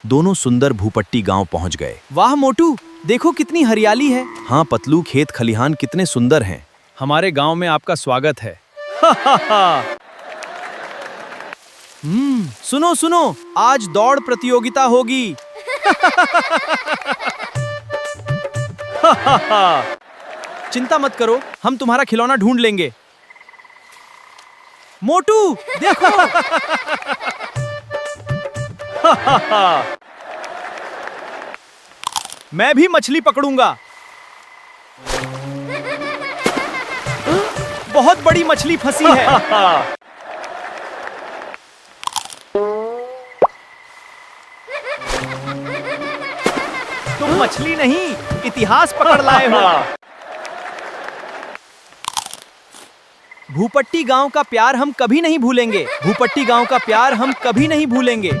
दोनों सुंदर भूपट्टी गांव पहुंच गए। वाह मोटू, देखो कितनी हरियाली है। हाँ पतलू, खेत खलिहान कितने सुंदर हैं। हमारे गांव में आपका स्वागत है। सुनो सुनो, आज दौड़ प्रतियोगिता होगी। चिंता मत करो, हम तुम्हारा खिलौना ढूंढ लेंगे। मोटू देखो। मैं भी मछली पकड़ूंगा। बहुत बड़ी मछली फंसी है। तुम मछली नहीं, इतिहास पकड़ लाए हो। भूपट्टी गांव का प्यार हम कभी नहीं भूलेंगे। भूपट्टी गांव का प्यार हम कभी नहीं भूलेंगे।